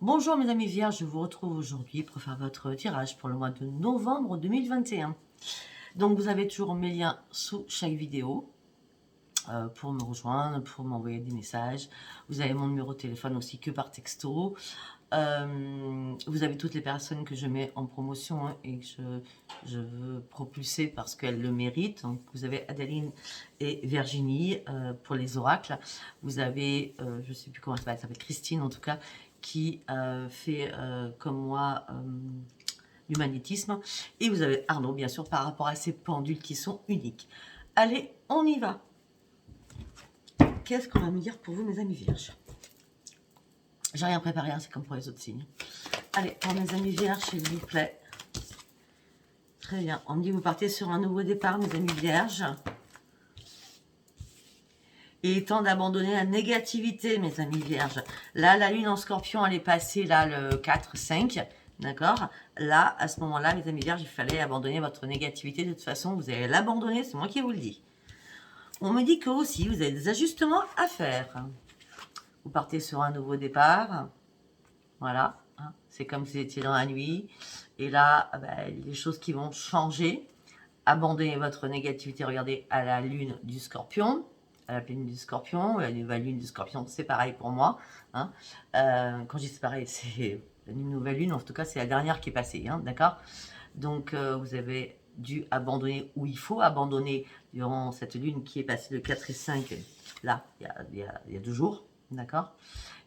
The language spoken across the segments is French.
Bonjour mes amis vierges, je vous retrouve aujourd'hui pour faire votre tirage pour le mois de novembre 2021. Donc vous avez toujours mes liens sous chaque vidéo pour me rejoindre, pour m'envoyer des messages. Vous avez mon numéro de téléphone aussi que par texto. Vous avez toutes les personnes que je mets en promotion et que je veux propulser parce qu'elles le méritent. Donc, vous avez Adeline et Virginie pour les oracles. Vous avez, je ne sais plus comment elle s'appelle, Christine en tout cas, qui fait comme moi du magnétisme. Et vous avez Arnaud, bien sûr, par rapport à ces pendules qui sont uniques. Allez, on y va. Qu'est-ce qu'on va me dire pour vous, mes amis vierges? J'ai rien préparé, hein, c'est comme pour les autres signes. Allez, pour mes amis vierges, s'il vous plaît. Très bien. On me dit que vous partez sur un nouveau départ, mes amis vierges. Il est temps d'abandonner la négativité, mes amis vierges. Là, la lune en scorpion, elle est passée là le 4-5. D'accord? Là, à ce moment-là, mes amis vierges, il fallait abandonner votre négativité. De toute façon, vous allez l'abandonner, c'est moi qui vous le dis. On me dit que aussi, vous avez des ajustements à faire. Vous partez sur un nouveau départ. Voilà. Hein, c'est comme si vous étiez dans la nuit. Et là, ben, les choses qui vont changer. Abandonnez votre négativité. Regardez à la lune du scorpion. À la pleine du scorpion. La nouvelle lune du scorpion, c'est pareil pour moi. Hein. Quand je dis c'est pareil, c'est une nouvelle lune. En tout cas, c'est la dernière qui est passée. Hein, d'accord? Donc, vous avez dû abandonner, ou il faut abandonner durant cette lune qui est passée le 4 et 5, là, il y a 2 jours. D'accord?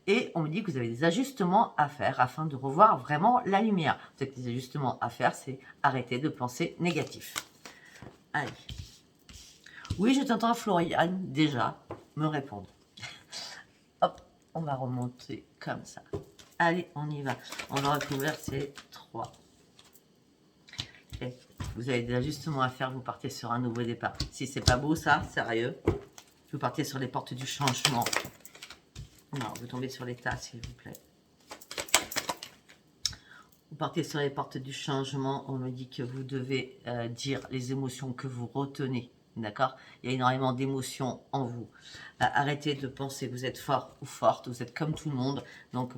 Et on me dit que vous avez des ajustements à faire afin de revoir vraiment la lumière. Vous avez des ajustements à faire, c'est arrêter de penser négatif. Allez. Oui, je t'entends, Floriane, déjà, me répondre. Hop, on va remonter comme ça. Allez, on y va. On va recouvrir ces 3. Et vous avez des ajustements à faire, vous partez sur un nouveau départ. Si c'est pas beau, ça, sérieux, vous partez sur les portes du changement. Non, vous tombez sur l'état, s'il vous plaît. Vous partez sur les portes du changement. On me dit que vous devez dire les émotions que vous retenez. D'accord? Il y a énormément d'émotions en vous. Arrêtez de penser que vous êtes fort ou forte. Vous êtes comme tout le monde. Donc,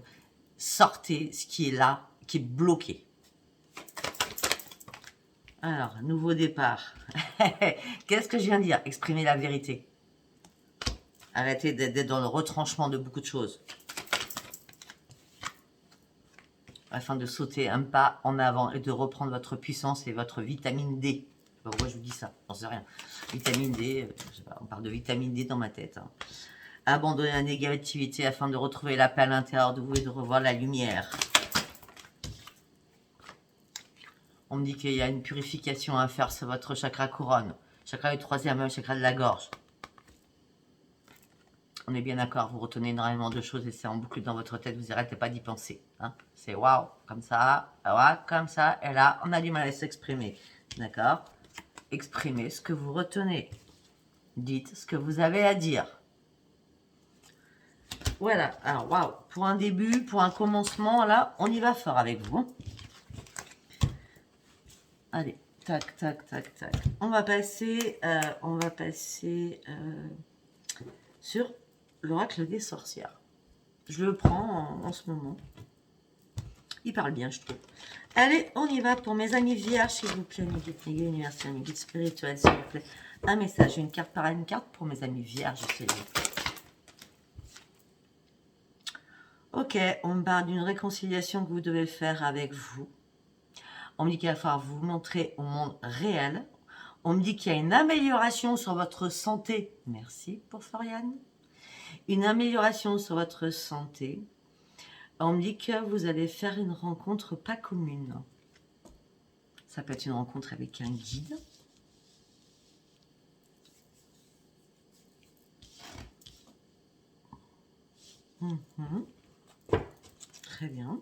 sortez ce qui est là, qui est bloqué. Alors, nouveau départ. Qu'est-ce que je viens de dire? Exprimer la vérité. Arrêtez d'être dans le retranchement de beaucoup de choses. Afin de sauter un pas en avant et de reprendre votre puissance et votre vitamine D. Je sais pas pourquoi je vous dis ça, j'en sais rien. Vitamine D, je sais pas, on parle de vitamine D dans ma tête. Hein. Abandonner la négativité afin de retrouver la paix à l'intérieur de vous et de revoir la lumière. On me dit qu'il y a une purification à faire sur votre chakra couronne. Chakra du 3e, chakra de la gorge. On est bien d'accord, vous retenez énormément de choses et c'est en boucle dans votre tête, vous n'arrêtez pas d'y penser. Hein. C'est waouh, comme ça, et là, on a du mal à s'exprimer. D'accord? Exprimez ce que vous retenez. Dites ce que vous avez à dire. Voilà, alors waouh, pour un début, pour un commencement, là, on y va fort avec vous. Allez, tac, tac, tac, tac. On va passer sur l'oracle des sorcières. Je le prends en ce moment. Il parle bien, je trouve. Allez, on y va pour mes amis vierges, s'il vous plaît. Mes guides universels, mes guides spirituels, s'il vous plaît. Un message, une carte par une carte pour mes amis vierges, s'il vous plaît. Ok, on me parle d'une réconciliation que vous devez faire avec vous. On me dit qu'il va falloir vous montrer au monde réel. On me dit qu'il y a une amélioration sur votre santé. Merci pour Floriane. Une amélioration sur votre santé. On me dit que vous allez faire une rencontre pas commune. Ça peut être une rencontre avec un guide. Très bien.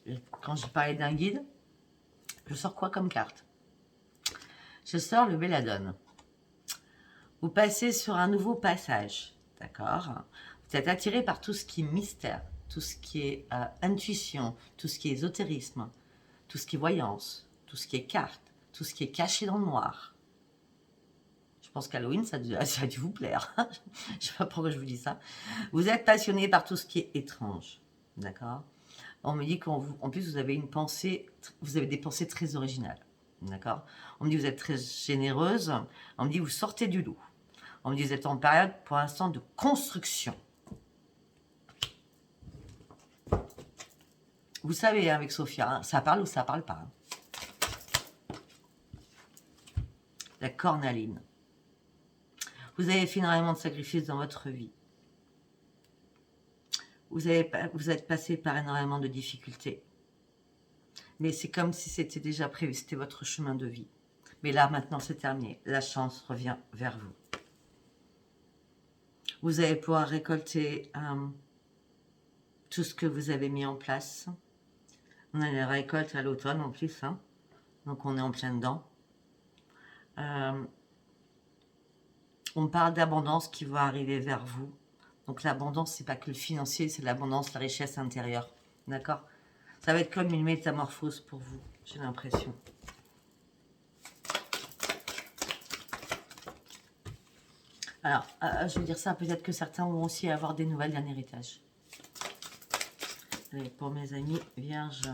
Et quand je parlais d'un guide, je sors quoi comme carte? Je sors le Belladone. Vous passez sur un nouveau passage, d'accord? Vous êtes attiré par tout ce qui est mystère, tout ce qui est intuition, tout ce qui est ésotérisme, tout ce qui est voyance, tout ce qui est carte, tout ce qui est caché dans le noir. pense qu'Halloween, ça a dû vous plaire. Je ne sais pas pourquoi je vous dis ça. Vous êtes passionné par tout ce qui est étrange. D'accord? On me dit qu'en plus, vous avez une pensée, vous avez des pensées très originales. D'accord? On me dit que vous êtes très généreuse. On me dit que vous sortez du lot. On me dit que vous êtes en période, pour l'instant, de construction. Vous savez, avec Sophia, hein, ça parle ou ça parle pas. Hein. La cornaline. Vous avez fait énormément de sacrifices dans votre vie. Vous êtes passé par énormément de difficultés. Mais c'est comme si c'était déjà prévu, c'était votre chemin de vie. Mais là, maintenant, c'est terminé. La chance revient vers vous. Vous allez pouvoir récolter tout ce que vous avez mis en place. On a les récoltes à l'automne en plus, hein. Donc on est en plein dedans. On parle d'abondance qui va arriver vers vous. Donc l'abondance, c'est pas que le financier, c'est l'abondance, la richesse intérieure. D'accord? Ça va être comme une métamorphose pour vous, j'ai l'impression. Alors, je veux dire ça, peut-être que certains vont aussi avoir des nouvelles d'un héritage. Allez, pour mes amis vierges.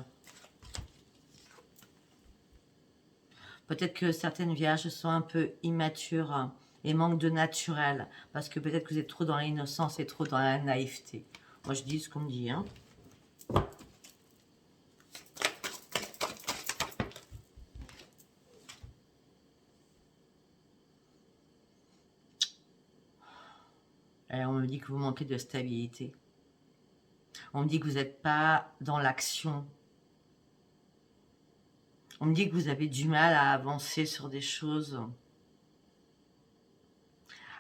Peut-être que certaines vierges sont un peu immatures et manquent de naturel. Parce que peut-être que vous êtes trop dans l'innocence et trop dans la naïveté. Moi, je dis ce qu'on me dit, hein. Et on me dit que vous manquez de stabilité. On me dit que vous n'êtes pas dans l'action. On me dit que vous avez du mal à avancer sur des choses.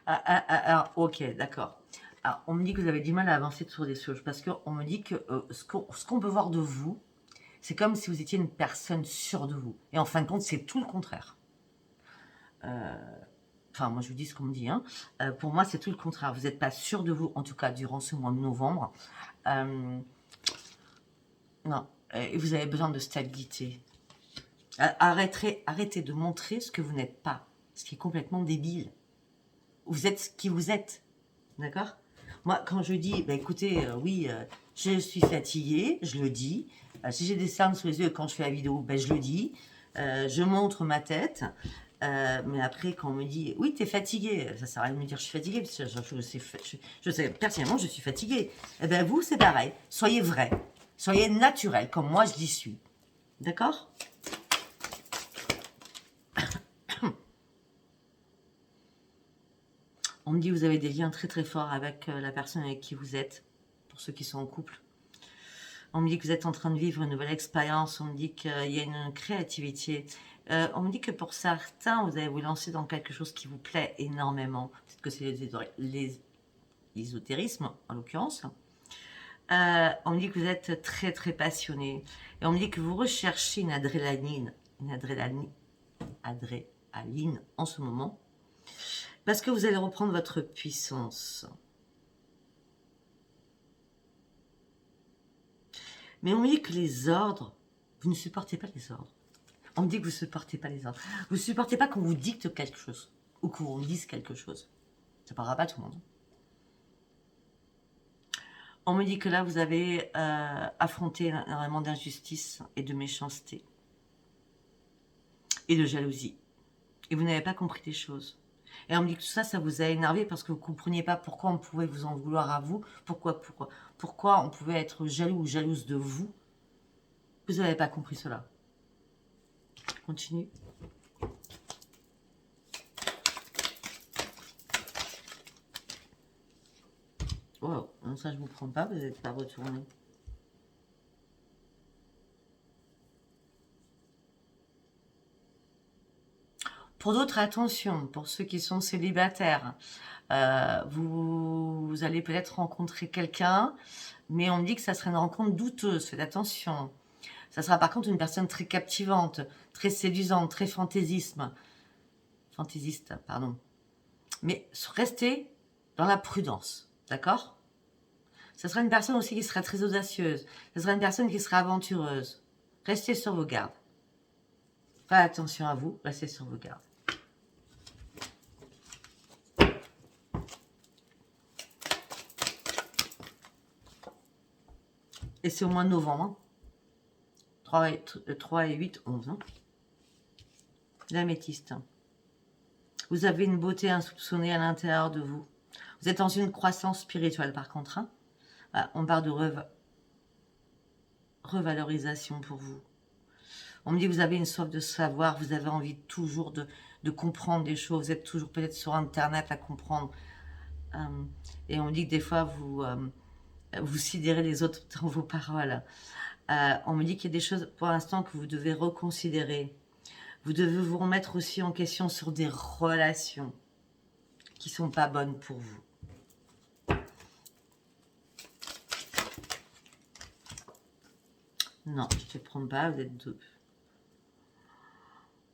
Alors, ok, d'accord. Alors, on me dit que vous avez du mal à avancer sur des choses parce qu'on me dit que ce qu'on peut voir de vous, c'est comme si vous étiez une personne sûre de vous. Et en fin de compte, c'est tout le contraire. Enfin, moi, je vous dis ce qu'on me dit. Hein. Pour moi, c'est tout le contraire. Vous n'êtes pas sûr de vous, en tout cas, durant ce mois de novembre. Non, et vous avez besoin de stabilité. Arrêtez de montrer ce que vous n'êtes pas, ce qui est complètement débile. Vous êtes ce qui vous êtes, d'accord? Moi, quand je dis, bah, écoutez, oui, je suis fatiguée, je le dis. Si j'ai des cernes sous les yeux quand je fais la vidéo, ben, je le dis. Je montre ma tête. Mais après, quand on me dit, oui, t'es fatiguée, ça sert à rien de me dire je suis fatiguée, parce que je sais personnellement, je suis fatiguée. Eh bien, vous, c'est pareil. Soyez vrai. Soyez naturel, comme moi, je l'y suis. D'accord? On me dit que vous avez des liens très très forts avec la personne avec qui vous êtes, pour ceux qui sont en couple. On me dit que vous êtes en train de vivre une nouvelle expérience, on me dit qu'il y a une créativité. On me dit que pour certains, vous allez vous lancer dans quelque chose qui vous plaît énormément. Peut-être que c'est l'ésotérisme, en l'occurrence. On me dit que vous êtes très très passionné. Et on me dit que vous recherchez une adrénaline en ce moment. Parce que vous allez reprendre votre puissance. Mais on me dit que les ordres, vous ne supportez pas les ordres. On me dit que vous ne supportez pas les ordres. Vous ne supportez pas qu'on vous dicte quelque chose. Ou qu'on vous dise quelque chose. Ça ne parlera pas à tout le monde. On me dit que là, vous avez affronté énormément d'injustice et de méchanceté. Et de jalousie. Et vous n'avez pas compris des choses. Et on me dit que tout ça, ça vous a énervé parce que vous ne compreniez pas pourquoi on pouvait vous en vouloir à vous. Pourquoi on pouvait être jaloux ou jalouse de vous. Vous n'avez pas compris cela. Continue. Wow, ça je vous prends pas, vous n'êtes pas retourné. Pour d'autres, attention, pour ceux qui sont célibataires, vous allez peut-être rencontrer quelqu'un, mais on me dit que ça serait une rencontre douteuse, faites attention. Ça sera par contre une personne très captivante, très séduisante, très fantaisiste, pardon. Mais restez dans la prudence, d'accord? Ça sera une personne aussi qui sera très audacieuse. Ça sera une personne qui sera aventureuse. Restez sur vos gardes. Faites attention à vous, restez sur vos gardes. Et c'est au mois de novembre. Hein. 3 et 8, 11. Hein. L'améthyste. Vous avez une beauté insoupçonnée à l'intérieur de vous. Vous êtes dans une croissance spirituelle par contre. Hein. Voilà, on parle de revalorisation pour vous. On me dit que vous avez une soif de savoir, vous avez envie toujours de comprendre des choses, vous êtes toujours peut-être sur Internet à comprendre. Et on me dit que des fois, vous sidérez les autres dans vos paroles. On me dit qu'il y a des choses pour l'instant que vous devez reconsidérer. Vous devez vous remettre aussi en question sur des relations qui ne sont pas bonnes pour vous. Non, je ne te prends pas, vous êtes deux.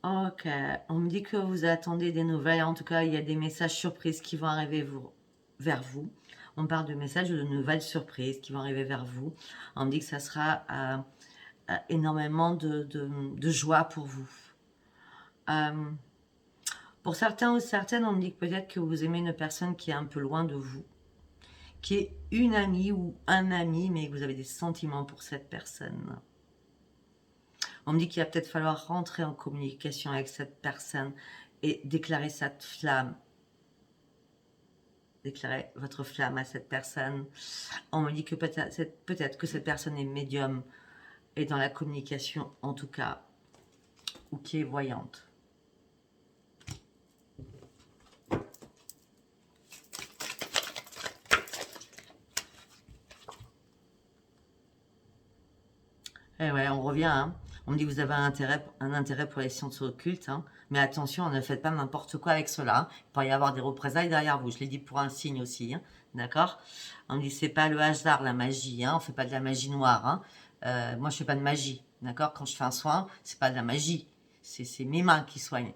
Ok, on me dit que vous attendez des nouvelles. En tout cas, il y a des messages surprises qui vont arriver vers vous. On parle de messages de nouvelles surprises qui vont arriver vers vous. On me dit que ça sera énormément de joie pour vous. Pour certains ou certaines, on me dit que peut-être que vous aimez une personne qui est un peu loin de vous, qui est une amie ou un ami, mais que vous avez des sentiments pour cette personne. On me dit qu'il va peut-être falloir rentrer en communication avec cette personne et déclarer cette flamme. Déclarer votre flamme à cette personne. On me dit que peut-être que cette personne est médium et dans la communication en tout cas, ou qui est voyante. Et ouais, on revient, hein. On me dit que vous avez un intérêt pour les sciences occultes, hein. Mais attention, ne faites pas n'importe quoi avec cela. Hein. Il pourrait y avoir des représailles derrière vous. Je l'ai dit pour un signe aussi, hein. D'accord? On me dit c'est pas le hasard, la magie. Hein. On fait pas de la magie noire. Hein. Moi, je fais pas de magie. D'accord? Quand je fais un soin, c'est pas de la magie. C'est mes mains qui soignent.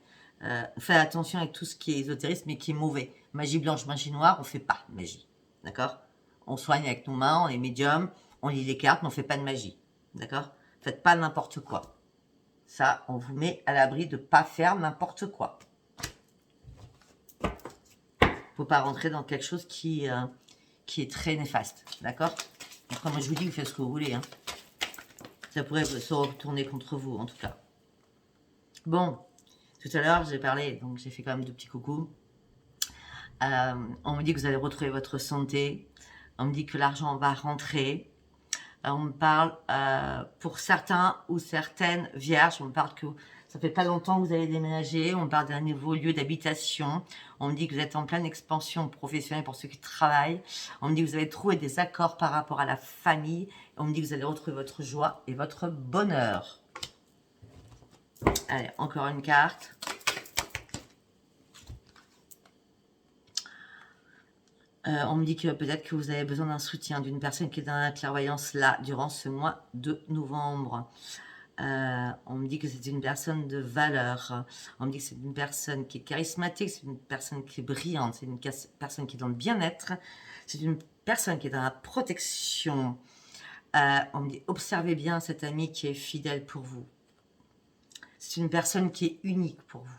Faites attention avec tout ce qui est ésotérisme et qui est mauvais. Magie blanche, magie noire, on fait pas de magie. D'accord? On soigne avec nos mains, on est médium, on lit les cartes, mais on fait pas de magie. D'accord? Faites pas n'importe quoi. Ça, on vous met à l'abri de pas faire n'importe quoi. Faut pas rentrer dans quelque chose qui est très néfaste. D'accord? Après, moi, je vous dis, vous faites ce que vous voulez. Hein. Ça pourrait se retourner contre vous, en tout cas. Bon, tout à l'heure, j'ai parlé, donc j'ai fait quand même 2 petits coucous. On me dit que vous allez retrouver votre santé. On me dit que l'argent va rentrer. On me parle, pour certains ou certaines vierges, on me parle que ça fait pas longtemps que vous allez déménager, on me parle d'un nouveau lieu d'habitation, on me dit que vous êtes en pleine expansion professionnelle pour ceux qui travaillent, on me dit que vous allez trouver des accords par rapport à la famille, on me dit que vous allez retrouver votre joie et votre bonheur. Allez, encore une carte. On me dit que peut-être que vous avez besoin d'un soutien d'une personne qui est dans la clairvoyance là, durant ce mois de novembre. On me dit que c'est une personne de valeur. On me dit que c'est une personne qui est charismatique, c'est une personne qui est brillante, c'est une personne qui est dans le bien-être, c'est une personne qui est dans la protection. On me dit, observez bien cet ami qui est fidèle pour vous. C'est une personne qui est unique pour vous.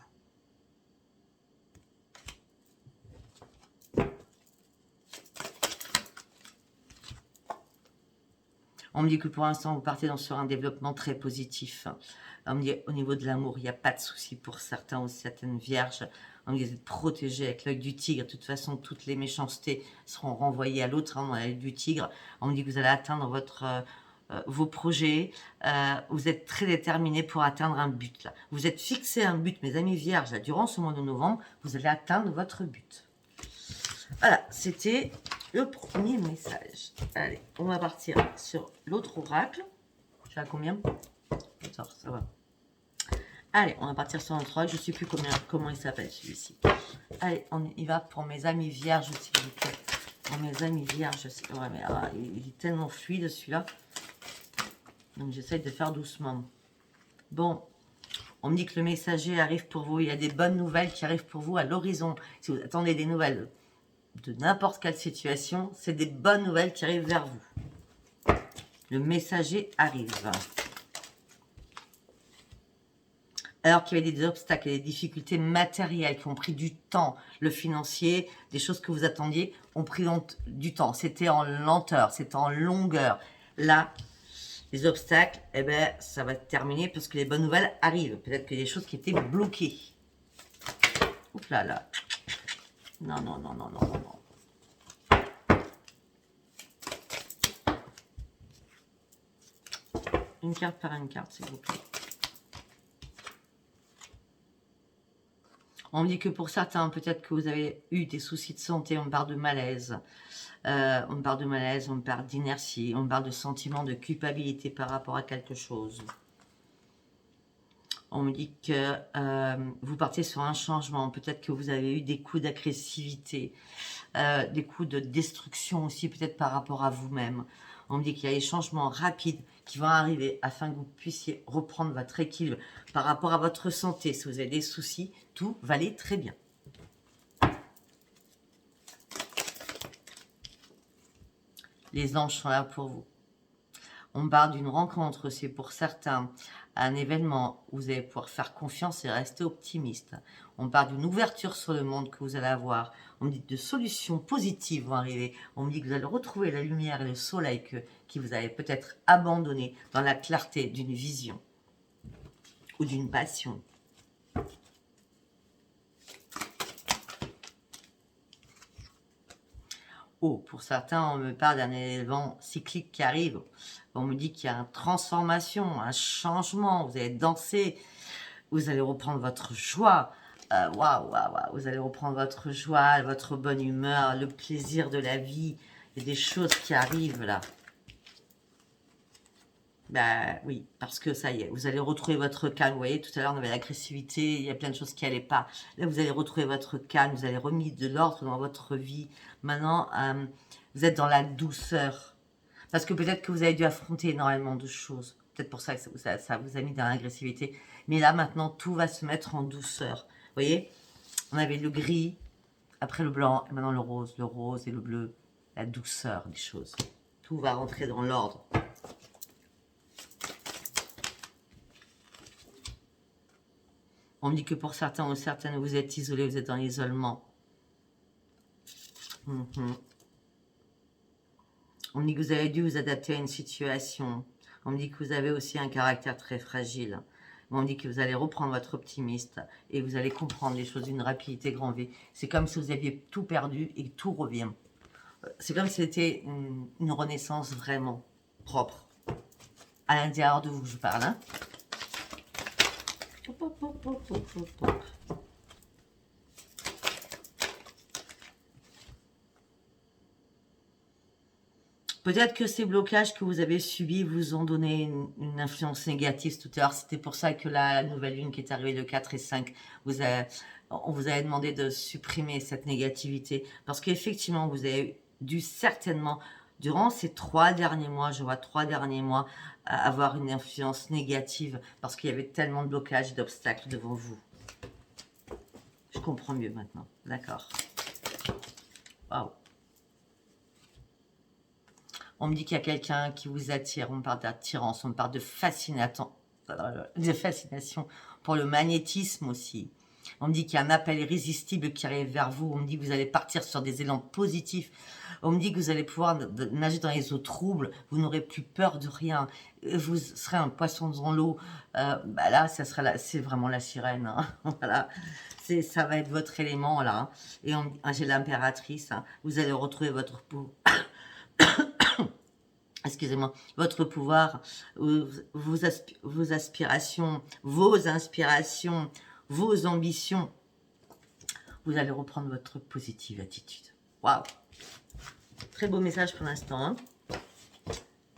On me dit que pour l'instant, vous partez sur un développement très positif. On me dit au niveau de l'amour, il n'y a pas de souci pour certains ou certaines vierges. On me dit que vous êtes protégés avec l'œil du tigre. De toute façon, toutes les méchancetés seront renvoyées à l'autre, hein, dans l'œil du tigre. On me dit que vous allez atteindre vos projets. Vous êtes très déterminés pour atteindre un but. Là. Vous êtes fixé un but, mes amis vierges. Là, durant ce mois de novembre, vous allez atteindre votre but. Voilà, c'était le premier message. Allez, on va partir sur l'autre oracle. Je suis à combien? 14, ça va. Allez, on va partir sur l'autre oracle. Je ne sais plus comment il s'appelle celui-ci. Allez, on y va pour mes amis vierges, s'il vous plaît. Pour mes amis vierges, ouais, mais il est tellement fluide celui-là. Donc j'essaye de faire doucement. Bon, on me dit que le messager arrive pour vous. Il y a des bonnes nouvelles qui arrivent pour vous à l'horizon. Si vous attendez des nouvelles de n'importe quelle situation, c'est des bonnes nouvelles qui arrivent vers vous. Le messager arrive. Alors qu'il y avait des obstacles et des difficultés matérielles qui ont pris du temps, le financier, des choses que vous attendiez ont pris du temps. C'était en lenteur, c'était en longueur. Là, les obstacles, eh ben, ça va terminer parce que les bonnes nouvelles arrivent. Peut-être qu'il y a des choses qui étaient bloquées. Oups là là. Non, non, non, non, non, non, non. Une carte par une carte, s'il vous plaît. On me dit que pour certains, peut-être que vous avez eu des soucis de santé, on parle de malaise. On me parle de malaise, on me parle d'inertie, on me parle de sentiment de culpabilité par rapport à quelque chose. On me dit que vous partez sur un changement. Peut-être que vous avez eu des coups d'agressivité, des coups de destruction aussi, peut-être par rapport à vous-même. On me dit qu'il y a des changements rapides qui vont arriver afin que vous puissiez reprendre votre équilibre par rapport à votre santé. Si vous avez des soucis, tout va aller très bien. Les anges sont là pour vous. On parle d'une rencontre, c'est pour certains un événement où vous allez pouvoir faire confiance et rester optimiste. On parle d'une ouverture sur le monde que vous allez avoir. On me dit de solutions positives vont arriver. On me dit que vous allez retrouver la lumière et le soleil qui vous avez peut-être abandonné dans la clarté d'une vision ou d'une passion. Oh, pour certains, on me parle d'un événement cyclique qui arrive. On me dit qu'il y a une transformation, un changement. Vous allez danser, vous allez reprendre votre joie. Waouh, waouh, waouh. Vous allez reprendre votre joie, votre bonne humeur, le plaisir de la vie. Il y a des choses qui arrivent là. Ben oui, parce que ça y est, vous allez retrouver votre calme. Vous voyez, tout à l'heure, on avait l'agressivité, il y a plein de choses qui n'allaient pas. Là, vous allez retrouver votre calme, vous allez remis de l'ordre dans votre vie. Maintenant, vous êtes dans la douceur. Parce que peut-être que vous avez dû affronter énormément de choses. Peut-être pour ça que ça vous a mis dans l'agressivité. Mais là, maintenant, tout va se mettre en douceur. Vous voyez, on avait le gris, après le blanc, et maintenant le rose et le bleu. La douceur des choses. Tout va rentrer dans l'ordre. On me dit que pour certains ou certaines, vous êtes isolés, vous êtes dans l'isolement. On me dit que vous avez dû vous adapter à une situation. On me dit que vous avez aussi un caractère très fragile. On me dit que vous allez reprendre votre optimiste et vous allez comprendre les choses d'une rapidité grand V. C'est comme si vous aviez tout perdu et tout revient. C'est comme si c'était une renaissance vraiment propre. À l'intérieur de vous, je parle. Hein. Peut-être que ces blocages que vous avez subis vous ont donné une influence négative tout à l'heure. C'était pour ça que la nouvelle lune qui est arrivée le 4 et 5, on vous avait demandé de supprimer cette négativité. Parce qu'effectivement, vous avez dû certainement, durant ces 3 derniers mois, je vois 3 derniers mois, avoir une influence négative parce qu'il y avait tellement de blocages et d'obstacles devant vous. Je comprends mieux maintenant. D'accord. Waouh. On me dit qu'il y a quelqu'un qui vous attire. On me parle d'attirance, on me parle de fascination pour le magnétisme aussi. On me dit qu'il y a un appel irrésistible qui arrive vers vous. On me dit que vous allez partir sur des élans positifs. On me dit que vous allez pouvoir nager dans les eaux troubles. Vous n'aurez plus peur de rien. Vous serez un poisson dans l'eau. Bah là, c'est vraiment la sirène. Hein. Voilà. Ça va être votre élément là. Et j'ai l'impératrice. Hein. Vous allez retrouver votre peau. Excusez-moi, votre pouvoir, vos aspirations, vos inspirations, vos ambitions. Vous allez reprendre votre positive attitude. Waouh! Très beau message pour l'instant. Hein.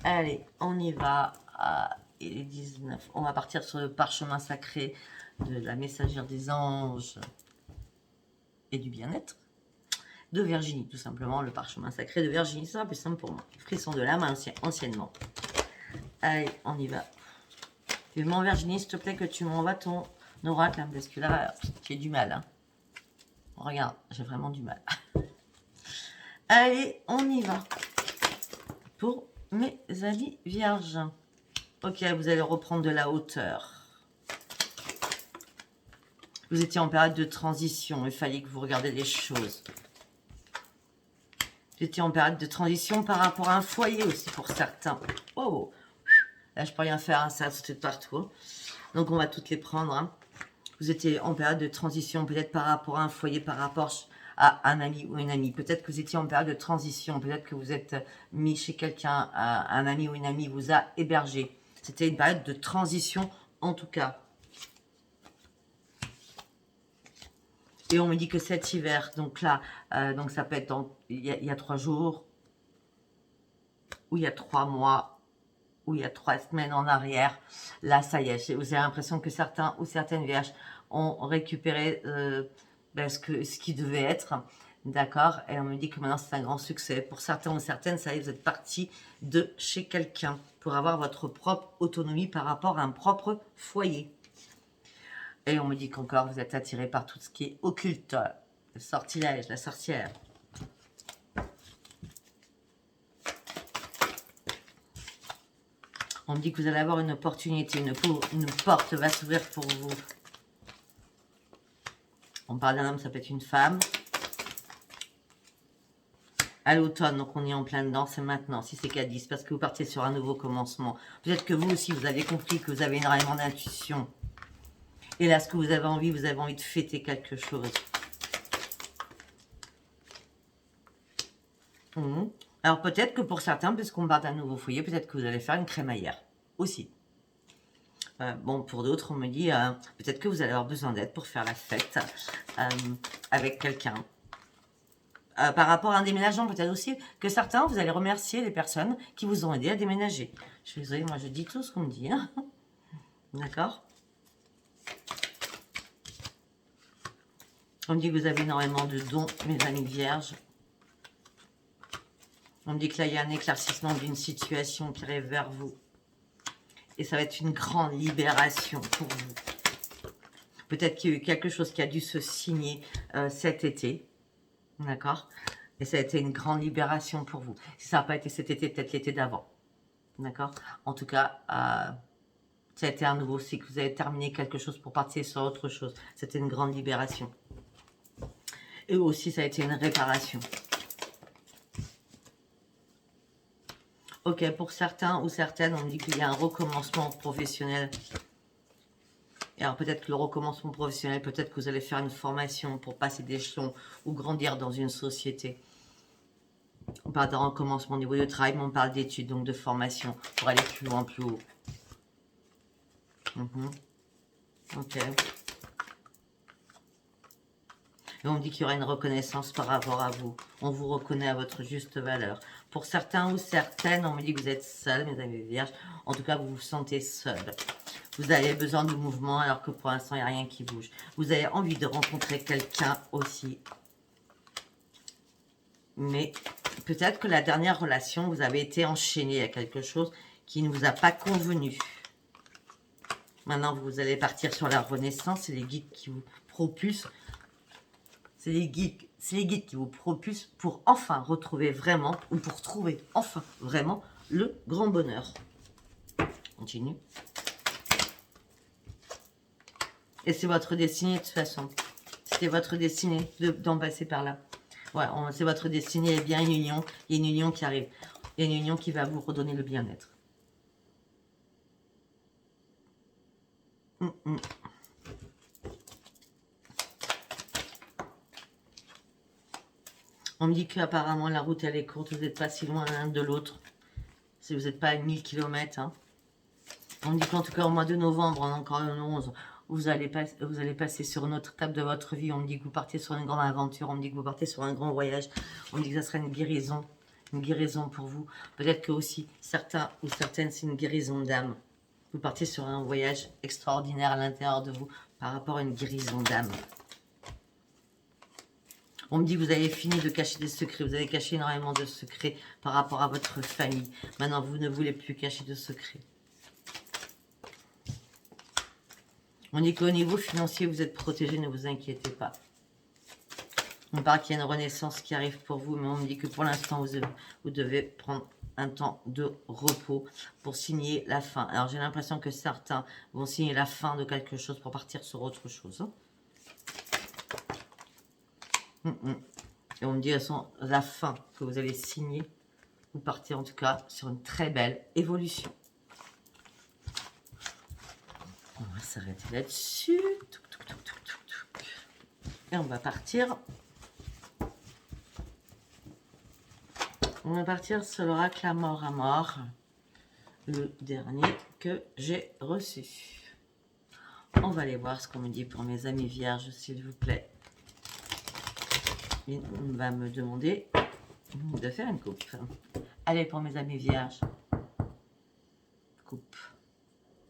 Allez, on y va. Il est 19. On va partir sur le parchemin sacré de la messagère des anges et du bien-être. De Virginie, tout simplement, le parchemin sacré de Virginie, c'est plus simple pour moi. Frisson de l'âme anciennement. Allez, on y va. Vivement Virginie, s'il te plaît, que tu m'envoies ton oracle, hein, parce que là, j'ai du mal. Hein. Regarde, j'ai vraiment du mal. Allez, on y va. Pour mes amis vierges. Ok, vous allez reprendre de la hauteur. Vous étiez en période de transition, il fallait que vous regardiez les choses. Vous étiez en période de transition par rapport à un foyer aussi pour certains. Oh, là je peux rien faire, hein, ça saute partout. Hein. Donc on va toutes les prendre. Hein. Vous étiez en période de transition, peut-être par rapport à un foyer, par rapport à un ami ou une amie. Peut-être que vous étiez en période de transition, peut-être que vous êtes mis chez quelqu'un, un ami ou une amie vous a hébergé. C'était une période de transition en tout cas. Et on me dit que cet hiver, donc là, donc ça peut être il y a 3 jours, ou il y a 3 mois, ou il y a 3 semaines en arrière. Là, ça y est, vous avez l'impression que certains ou certaines vierges ont récupéré ce qui devait être. D'accord. Et on me dit que maintenant, c'est un grand succès. Pour certains ou certaines, ça y est, vous êtes parti de chez quelqu'un pour avoir votre propre autonomie par rapport à un propre foyer. Et on me dit qu'encore, vous êtes attiré par tout ce qui est occulte, le sortilège, la sorcière. On me dit que vous allez avoir une opportunité, une porte va s'ouvrir pour vous. On parle d'un homme, ça peut être une femme. À l'automne, donc on est en plein dedans, c'est maintenant, si c'est K10, parce que vous partez sur un nouveau commencement. Peut-être que vous aussi, vous avez compris que vous avez énormément d'intuition. Et là, ce que vous avez envie de fêter quelque chose. Alors peut-être que pour certains, puisqu'on part d'un nouveau foyer, peut-être que vous allez faire une crémaillère aussi. Bon, pour d'autres, on me dit peut-être que vous allez avoir besoin d'aide pour faire la fête avec quelqu'un. Par rapport à un déménagement, peut-être aussi que certains, vous allez remercier les personnes qui vous ont aidé à déménager. Je suis désolée, moi je dis tout ce qu'on me dit. Hein. D'accord. On me dit que vous avez énormément de dons, mes amis vierges. On me dit que là, il y a un éclaircissement d'une situation qui arrive vers vous. Et ça va être une grande libération pour vous. Peut-être qu'il y a eu quelque chose qui a dû se signer cet été. D'accord. Et ça a été une grande libération pour vous. Si ça n'a pas été cet été, peut-être l'été d'avant. D'accord. En tout cas, ça a été un nouveau cycle. Vous avez terminé quelque chose pour partir sur autre chose. C'était une grande libération. Et aussi, ça a été une réparation. Ok, pour certains ou certaines, on dit qu'il y a un recommencement professionnel. Et alors peut-être que le recommencement professionnel, peut-être que vous allez faire une formation pour passer d'échelon ou grandir dans une société. On parle d'un recommencement au niveau de travail, mais on parle d'études, donc de formation, pour aller plus loin, plus haut. Ok. Et on me dit qu'il y aura une reconnaissance par rapport à vous. On vous reconnaît à votre juste valeur. Pour certains ou certaines, on me dit que vous êtes seul, mes amis vierges. En tout cas, vous vous sentez seul. Vous avez besoin de mouvement alors que pour l'instant, il n'y a rien qui bouge. Vous avez envie de rencontrer quelqu'un aussi. Mais peut-être que la dernière relation, vous avez été enchaîné à quelque chose qui ne vous a pas convenu. Maintenant, vous allez partir sur la renaissance. C'est les guides qui vous propulsent. C'est les guides qui vous propulsent pour enfin retrouver vraiment, ou pour trouver enfin vraiment le grand bonheur. Continue. Et c'est votre destinée de toute façon. C'était votre destinée d'en passer par là. Ouais, c'est votre destinée. Il y a bien une union. Il y a une union qui arrive. Il y a une union qui va vous redonner le bien-être. On me dit qu'apparemment la route elle est courte, vous n'êtes pas si loin l'un de l'autre. Si vous n'êtes pas à 1000 km. Hein. On me dit qu'en tout cas au mois de novembre, on a encore le 11, vous allez passer sur une autre étape de votre vie. On me dit que vous partez sur une grande aventure, on me dit que vous partez sur un grand voyage. On me dit que ça sera une guérison pour vous. Peut-être que aussi certains ou certaines, c'est une guérison d'âme. Vous partez sur un voyage extraordinaire à l'intérieur de vous par rapport à une guérison d'âme. On me dit que vous avez fini de cacher des secrets. Vous avez caché énormément de secrets par rapport à votre famille. Maintenant, vous ne voulez plus cacher de secrets. On dit qu'au niveau financier, vous êtes protégé, ne vous inquiétez pas. On parle qu'il y a une renaissance qui arrive pour vous, mais on me dit que pour l'instant, vous devez prendre un temps de repos pour signer la fin. Alors, j'ai l'impression que certains vont signer la fin de quelque chose pour partir sur autre chose. Et on me dit, à la fin que vous allez signer, vous partez en tout cas sur une très belle évolution. On va s'arrêter là-dessus. Et on va partir. On va partir sur l'oracle à mort, le dernier que j'ai reçu. On va aller voir ce qu'on me dit pour mes amis vierges, s'il vous plaît. Il va me demander de faire une coupe. Allez, pour mes amis vierges. Coupe.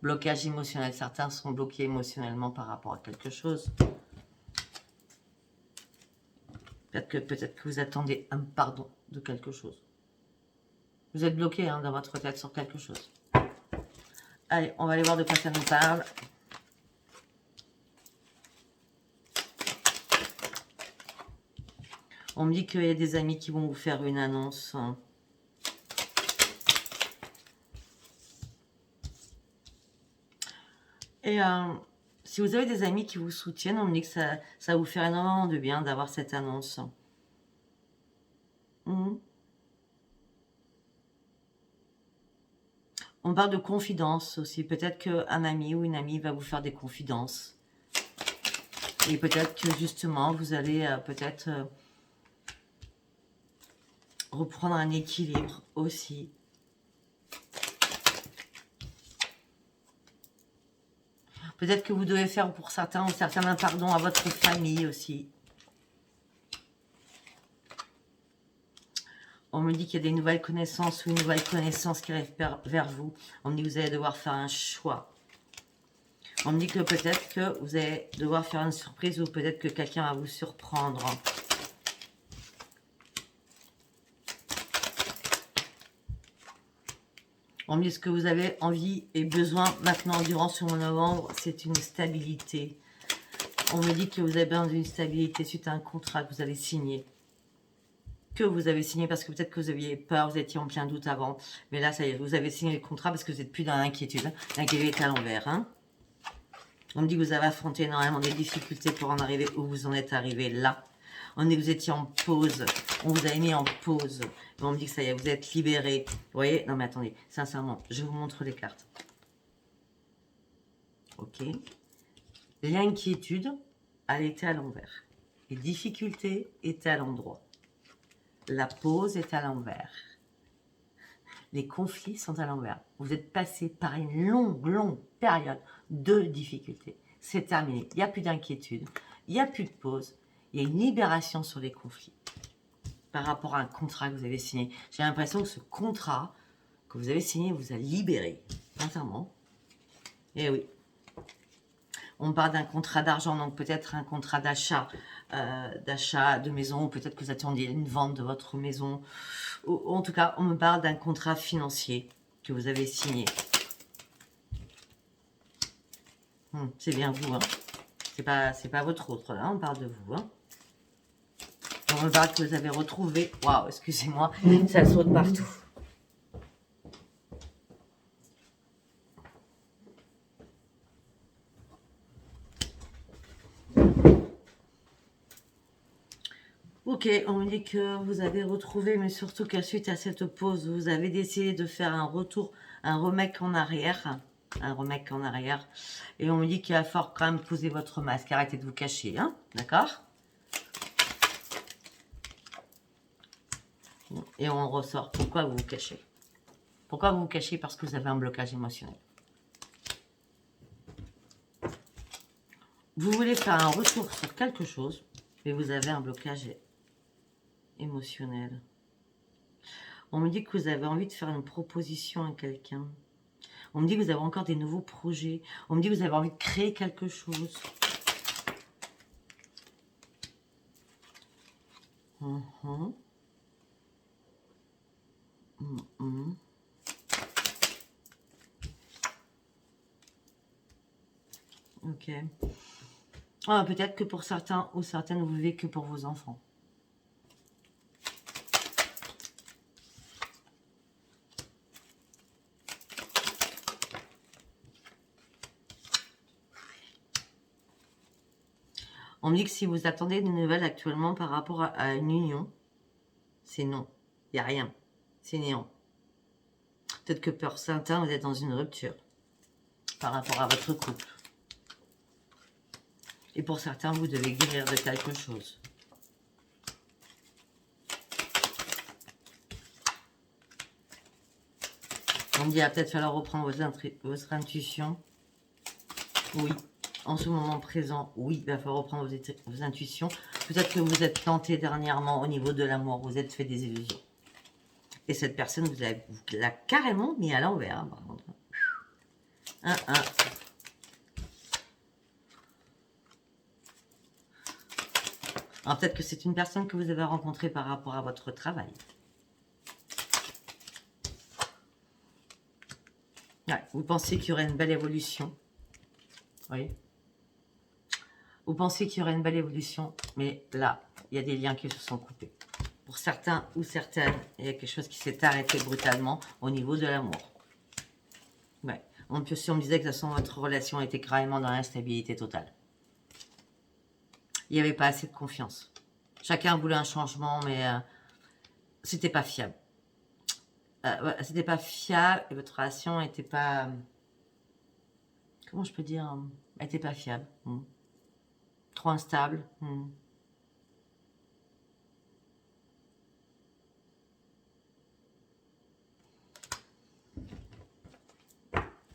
Blocage émotionnel. Certains sont bloqués émotionnellement par rapport à quelque chose. Peut-être que vous attendez un pardon de quelque chose. Vous êtes bloqué dans votre tête sur quelque chose. Allez, on va aller voir de quoi ça nous parle. On me dit qu'il y a des amis qui vont vous faire une annonce. Et si vous avez des amis qui vous soutiennent, on me dit que ça va vous faire énormément de bien d'avoir cette annonce. On parle de confidence aussi. Peut-être qu'un ami ou une amie va vous faire des confidences. Et peut-être que justement, vous allez peut-être reprendre un équilibre aussi. Peut-être que vous devez faire pour certains ou certains un pardon à votre famille aussi. On me dit qu'il y a des nouvelles connaissances ou une nouvelle connaissance qui arrive vers vous. On me dit que vous allez devoir faire un choix. On me dit que peut-être que vous allez devoir faire une surprise ou peut-être que quelqu'un va vous surprendre. On me dit ce que vous avez envie et besoin maintenant durant ce mois de novembre, c'est une stabilité. On me dit que vous avez besoin d'une stabilité suite à un contrat que vous allez signer. Que vous avez signé parce que peut-être que vous aviez peur, vous étiez en plein doute avant. Mais là, ça y est, vous avez signé le contrat parce que vous n'êtes plus dans l'inquiétude. L'inquiétude est à l'envers. Hein. On me dit que vous avez affronté énormément des difficultés pour en arriver où vous en êtes arrivé là. On me dit que vous étiez en pause. On vous a mis en pause. Et on me dit que ça y est, vous êtes libéré. Vous voyez? Non mais attendez, sincèrement, je vous montre les cartes. Ok. L'inquiétude, elle était à l'envers. Les difficultés étaient à l'endroit. La pause est à l'envers. Les conflits sont à l'envers. Vous êtes passé par une longue période de difficultés. C'est terminé. Il n'y a plus d'inquiétude. Il n'y a plus de pause. Il y a une libération sur les conflits. Par rapport à un contrat que vous avez signé. J'ai l'impression que ce contrat que vous avez signé vous a libéré. Sincèrement. Eh oui. On parle d'un contrat d'argent, donc peut-être un contrat d'achat de maison, ou peut-être que vous attendiez une vente de votre maison. Ou, en tout cas, on me parle d'un contrat financier que vous avez signé. C'est bien vous, hein. C'est pas votre autre, là, on parle de vous, hein. On me parle que vous avez retrouvé... Waouh, excusez-moi, ça saute partout. Ok, on me dit que vous avez retrouvé, mais surtout qu'à suite à cette pause, vous avez décidé de faire un retour, un remake en arrière. Un remake en arrière. Et on me dit qu'il va falloir quand même poser votre masque. Arrêtez de vous cacher, hein. D'accord? Et on ressort. Pourquoi vous vous cachez? Pourquoi vous vous cachez? Parce que vous avez un blocage émotionnel. Vous voulez faire un retour sur quelque chose, mais vous avez un blocage émotionnel. On me dit que vous avez envie de faire une proposition à quelqu'un. On me dit que vous avez encore des nouveaux projets. On me dit que vous avez envie de créer quelque chose. Ok. Ah, peut-être que pour certains ou certaines, vous vivez que pour vos enfants. On me dit que si vous attendez des nouvelles actuellement par rapport à une union, c'est non. Il n'y a rien. C'est néant. Peut-être que pour certains, vous êtes dans une rupture par rapport à votre couple. Et pour certains, vous devez guérir de quelque chose. On me dit, il va peut-être falloir reprendre votre intuition. Oui. En ce moment présent, oui, il va falloir reprendre vos intuitions. Peut-être que vous êtes planté dernièrement au niveau de l'amour. Vous êtes fait des illusions. Et cette personne, vous l'a carrément mis à l'envers. Hein, par contre. Alors peut-être que c'est une personne que vous avez rencontrée par rapport à votre travail. Ouais, vous pensez qu'il y aurait une belle évolution. Oui. Vous pensez qu'il y aurait une belle évolution, mais là, il y a des liens qui se sont coupés. Pour certains ou certaines, il y a quelque chose qui s'est arrêté brutalement au niveau de l'amour. Ouais. Si on me disait que de toute façon, votre relation était carrément dans l'instabilité totale. Il n'y avait pas assez de confiance. Chacun voulait un changement, mais c'était pas fiable. C'était pas fiable et votre relation n'était pas... comment je peux dire? Elle n'était pas fiable. Trop instable.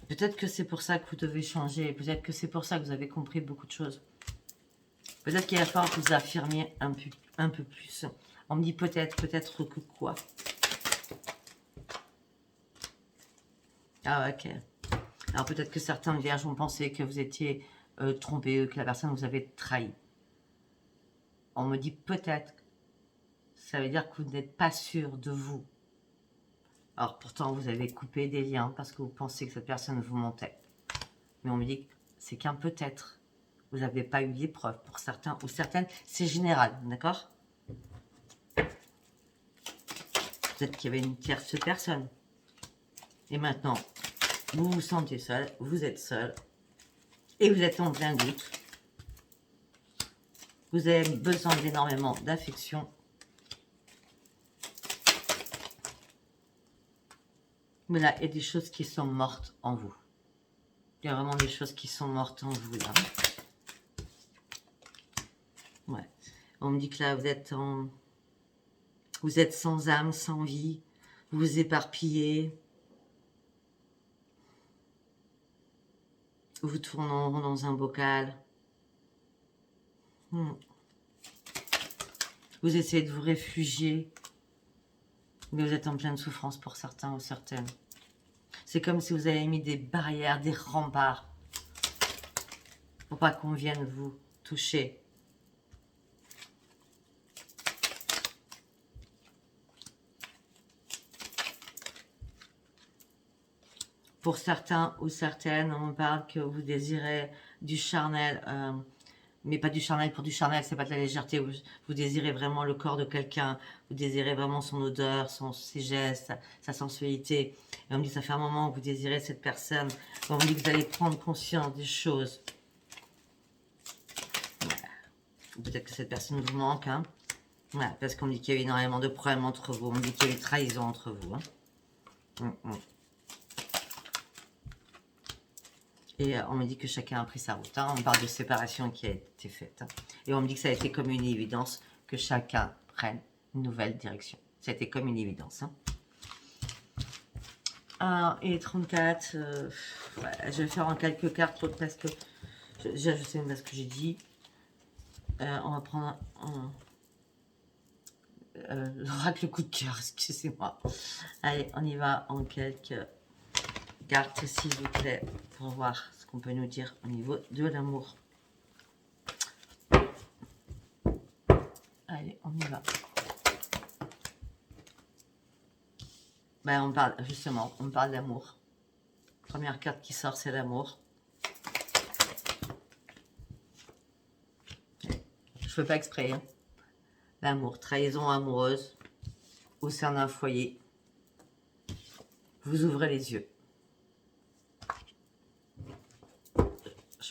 Peut-être que c'est pour ça que vous devez changer. Peut-être que c'est pour ça que vous avez compris beaucoup de choses. Peut-être qu'il va falloir que vous affirmiez un peu plus. On me dit peut-être que quoi? Ah, ok. Alors peut-être que certains vierges ont pensé que vous étiez trompé, que la personne vous avait trahi. On me dit peut-être. Ça veut dire que vous n'êtes pas sûr de vous. Alors pourtant, vous avez coupé des liens parce que vous pensez que cette personne vous mentait. Mais on me dit que c'est qu'un peut-être. Vous n'avez pas eu l'épreuve pour certains ou certaines. C'est général, d'accord? Peut-être qu'il y avait une tierce personne. Et maintenant, vous vous sentez seul, vous êtes seul. Et vous êtes en plein doute. Vous avez besoin d'énormément d'affection. Mais là, il y a des choses qui sont mortes en vous. Il y a vraiment des choses qui sont mortes en vous, là. Ouais. On me dit que là, vous êtes sans âme, sans vie. Vous vous éparpillez. Vous tournez en rond dans un bocal. Vous essayez de vous réfugier. Mais vous êtes en pleine souffrance pour certains ou certaines. C'est comme si vous avez mis des barrières, des remparts. Pour pas qu'on vienne vous toucher. Pour certains ou certaines, on parle que vous désirez du charnel, mais pas du charnel pour du charnel, c'est pas de la légèreté. Vous désirez vraiment le corps de quelqu'un, vous désirez vraiment son odeur, ses gestes, sa sensualité. Et on me dit, ça fait un moment que vous désirez cette personne. On me dit que vous allez prendre conscience des choses. Voilà. Peut-être que cette personne vous manque, hein. Voilà, parce qu'on me dit qu'il y a eu énormément de problèmes entre vous. On me dit qu'il y a eu trahison entre vous, hein. Et on me dit que chacun a pris sa route. Hein. On parle de séparation qui a été faite. Hein. Et on me dit que ça a été comme une évidence que chacun prenne une nouvelle direction. Ça a été comme une évidence. Hein. 1 et 34. Ouais, je vais faire en quelques cartes parce que je sais même pas ce que j'ai dit. On va prendre l'oracle coup de cœur, excusez-moi. Allez, on y va en quelques cartes, s'il vous plaît, pour voir ce qu'on peut nous dire au niveau de l'amour. Allez, on y va. Ben, on parle, justement, on parle d'amour. Première carte qui sort, c'est l'amour. Je fais pas exprès. Hein. L'amour, trahison amoureuse, au sein d'un foyer. Vous ouvrez les yeux.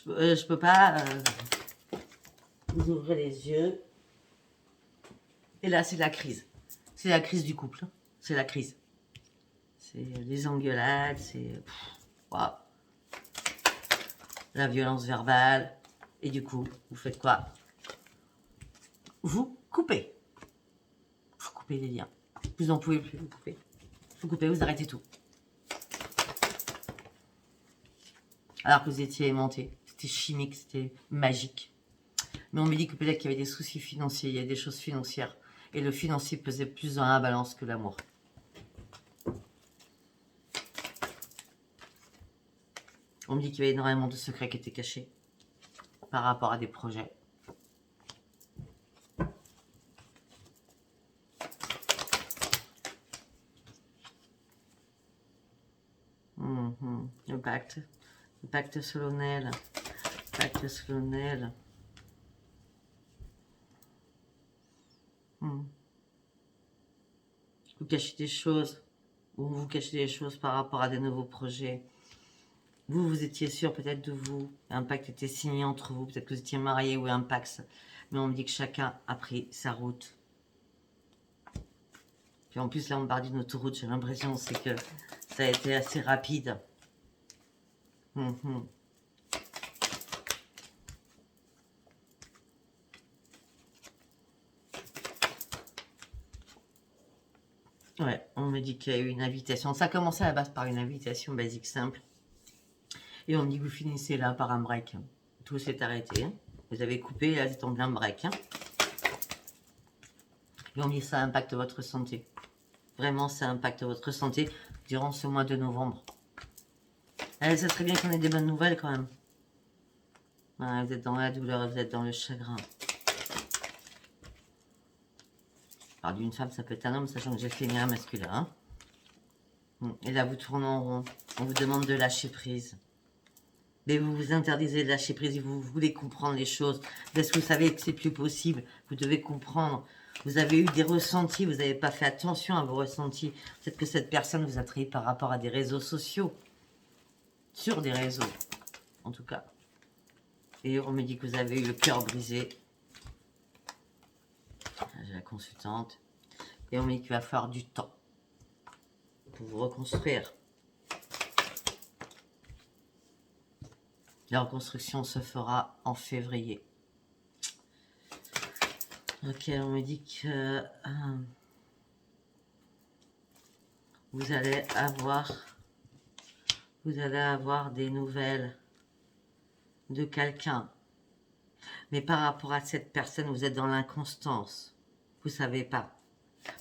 Je peux pas... Vous ouvrez les yeux. Et là, c'est la crise. C'est la crise du couple. C'est la crise. C'est les engueulades, c'est... Waouh. La violence verbale. Et du coup, vous faites quoi? Vous coupez. Vous coupez les liens. Vous n'en pouvez plus, vous coupez. Vous coupez, vous arrêtez tout. Alors que vous étiez aimanté. C'était chimique, c'était magique. Mais on me dit que peut-être qu'il y avait des soucis financiers, il y a des choses financières. Et le financier pesait plus dans la balance que l'amour. On me dit qu'il y avait énormément de secrets qui étaient cachés par rapport à des projets. Le pacte solennel, pacte solennel. Vous cachez des choses, ou vous cachez des choses par rapport à des nouveaux projets. Vous étiez sûr peut-être de vous, un pacte était signé entre vous, peut-être que vous étiez mariés ou un pacte, mais on me dit que chacun a pris sa route. Puis en plus là on parle d'une autoroute, j'ai l'impression c'est que ça a été assez rapide. Ouais, on me dit qu'il y a eu une invitation. Ça a commencé à la base par une invitation basique simple. Et on me dit que vous finissez là par un break. Tout s'est arrêté. Vous avez coupé, là, vous êtes en plein break. Et on me dit que ça impacte votre santé. Vraiment, ça impacte votre santé durant ce mois de novembre. Ça serait bien qu'on ait des bonnes nouvelles quand même. Ouais, vous êtes dans la douleur, vous êtes dans le chagrin. Alors d'une femme, ça peut être un homme, sachant que j'ai féminin masculin. Et là, vous tournez en rond. On vous demande de lâcher prise. Mais vous vous interdisez de lâcher prise et vous voulez comprendre les choses. Parce que vous savez que c'est plus possible. Vous devez comprendre. Vous avez eu des ressentis, vous n'avez pas fait attention à vos ressentis. Peut-être que cette personne vous a trahi par rapport à des réseaux sociaux. Sur des réseaux, en tout cas. Et on me dit que vous avez eu le cœur brisé. J'ai la consultante. Et on me dit qu'il va falloir du temps pour vous reconstruire. La reconstruction se fera en février. Ok, on me dit que vous allez avoir des nouvelles de quelqu'un. Mais par rapport à cette personne, vous êtes dans l'inconstance. Vous ne savez pas.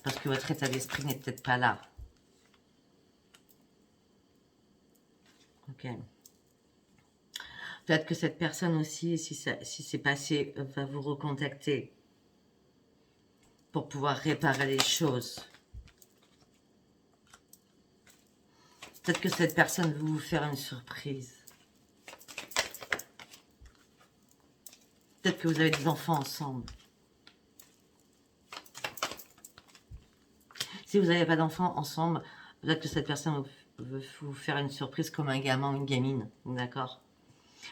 Parce que votre état d'esprit n'est peut-être pas là. Ok. Peut-être que cette personne aussi, si c'est passé, va vous recontacter pour pouvoir réparer les choses. Peut-être que cette personne veut vous faire une surprise. Peut-être que vous avez des enfants ensemble. Si vous n'avez pas d'enfants ensemble, peut-être que cette personne veut vous faire une surprise comme un gamin ou une gamine. D'accord ?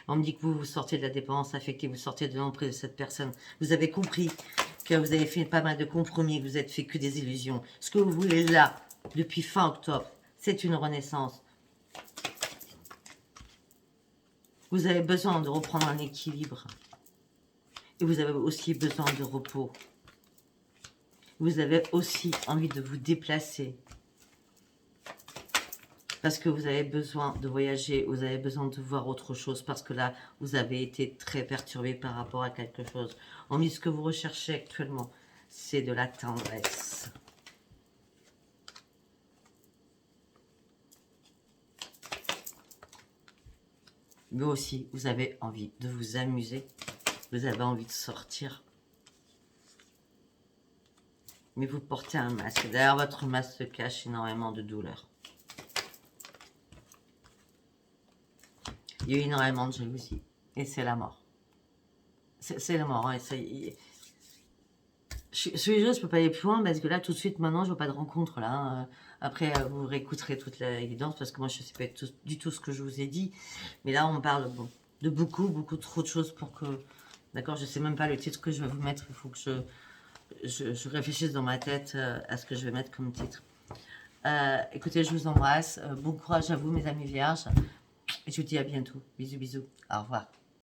On me dit que vous sortez de la dépendance affective, vous sortez de l'emprise de cette personne. Vous avez compris que vous avez fait pas mal de compromis, que vous n'êtes fait que des illusions. Ce que vous voulez là, depuis fin octobre, c'est une renaissance. Vous avez besoin de reprendre un équilibre. Et vous avez aussi besoin de repos. Vous avez aussi envie de vous déplacer. Parce que vous avez besoin de voyager, vous avez besoin de voir autre chose. Parce que là, vous avez été très perturbé par rapport à quelque chose. On dit ce que vous recherchez actuellement, c'est de la tendresse. Mais aussi, vous avez envie de vous amuser. Vous avez envie de sortir. Mais vous portez un masque. Derrière votre masque se cache énormément de douleur. Il y a eu énormément de jalousie. Et c'est la mort. C'est la mort. Hein, je suis désolée, je ne peux pas aller plus loin parce que là, tout de suite, maintenant, je ne vois pas de rencontre. Là, hein. Après, vous réécouterez toute l'évidence parce que moi, je ne sais pas du tout ce que je vous ai dit. Mais là, on parle de beaucoup trop de choses pour que D'accord, je sais même pas le titre que je vais vous mettre. Il faut que je réfléchisse dans ma tête à ce que je vais mettre comme titre. Écoutez, je vous embrasse. Bon courage à vous, mes amis vierges. Et je vous dis à bientôt. Bisous, bisous. Au revoir.